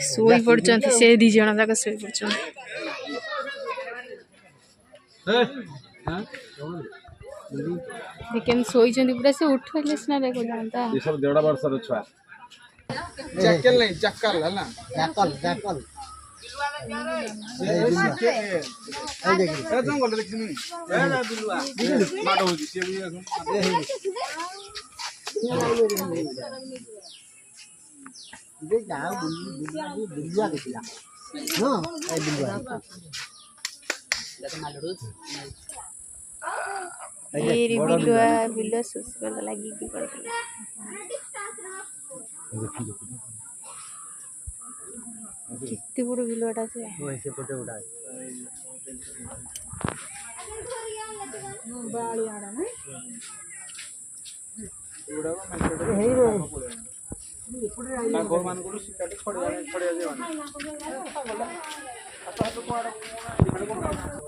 सोई पड़चंती से दी जण जाक सोई पड़चंती लेकिन सोई चंदी पूरा से उठले सिना देखो जानता ये सब 1.5 वर्षर छुआ चक्कल नहीं चक्कल है ना जाकल जाकल जंगल देखिनी बिलुआ माड होची से भी ये गाँव बिलुआ देखला हां ए बिलुआ ये रे बिलुआ बिलुआ सुस कर लगी की कर कितनी बड़ बिलुआटा से वैसे फोटो उठा बाली आड़ा ना ना गोर मान को सिकाटे छोड़ दे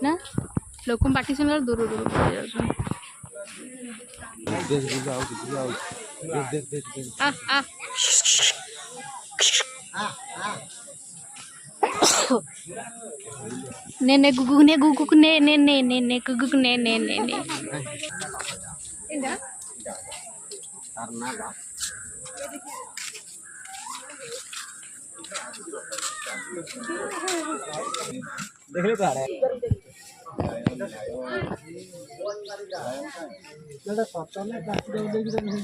ना लोक पाटी सुन दूर दूर पड़ जाउछ आ आ ने ने गुगु ने ने ने ने ने गुगु ने ने ने ने इंदा करना का देख ले पारे लड़ा पता नहीं काट दे देगी तो नहीं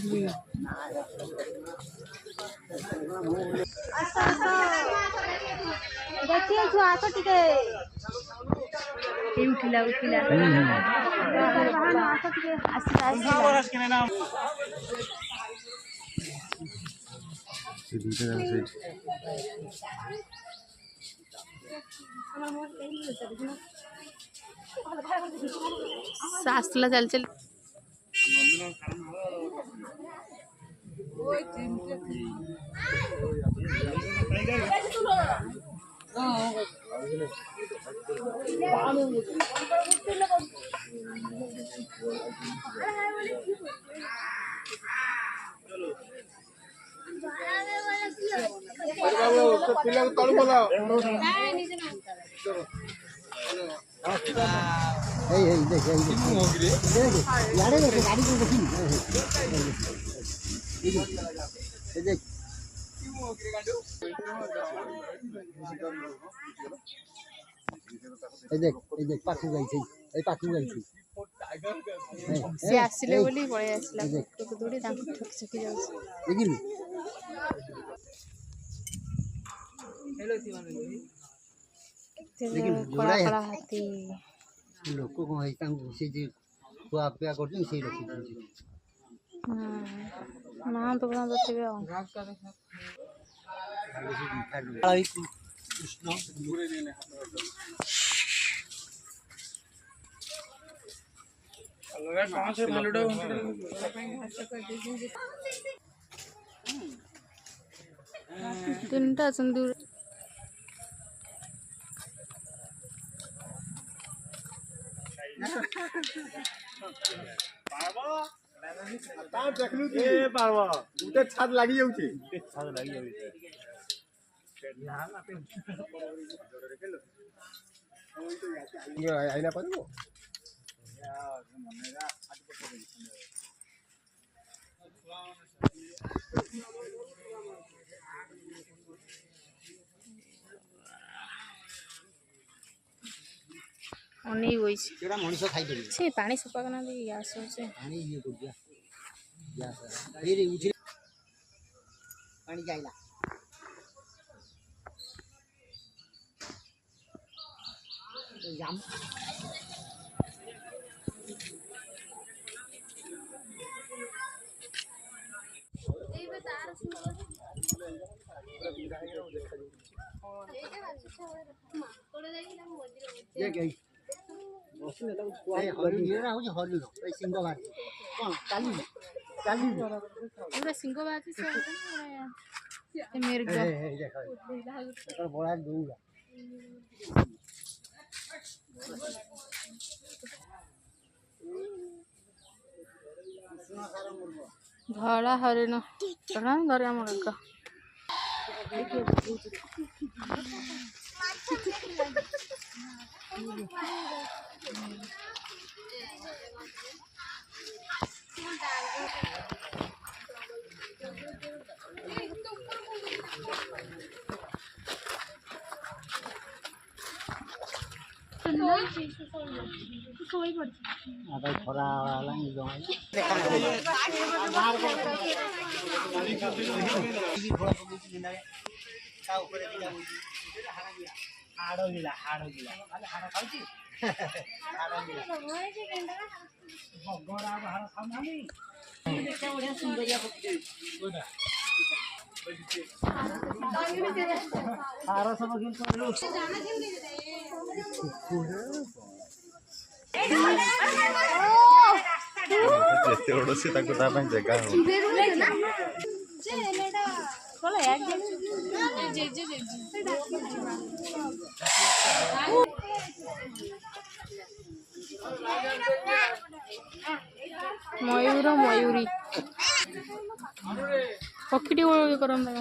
देखिए जो आसो टिके उठिला उठिला आसो टिके आसी सास्तला चल चल पिला को तळु बोलाओ ए देख यारे देख गाड़ी को देखी ये देख ये देख पाखु गई थी ए पाखु गई थी से आसिले बोली पळे आसिला तो थोड़ी तांको ठक छकी जाउ देखिलु हेलो थी माने लेकिन कला कला हाथी लोक को है तांको से जे खुआ पिया करछन से रखी ना तो बना बतेबे घास का देखा कृष्ण पूरे दिन अलग कहां से भालुडा तीनटा संदूर ता देखलु ए पारबो गुटे छाद लागि जाउची छाद लागि जाउची आइना पारबो अनेई होइछ केड़ा मनुष्य खाइ देबे से पानी सुपा कना दे गैस होছে पानी ये कर दिया गैस फिर उठ पानी जाइला जाम ए बता ये गई बसले त हरि लिएर आउँछ हरि हो ए सिंह बात कोन काली काली पूरा सिंह बाजी से ये मेरे ए देखो तो बड़ा दूर ଧଳା ହରିଣ ଧରିବା ଆମ କାକା आता खरा वाला नहीं जो ଯେତେ ବଡ଼ ସେ ତାକୁ ତା ପାଇଁ ଜାଗା ହବ ମୟୂର ମୟୂରୀ ପକ୍ଷୀଟି କରନ୍ତା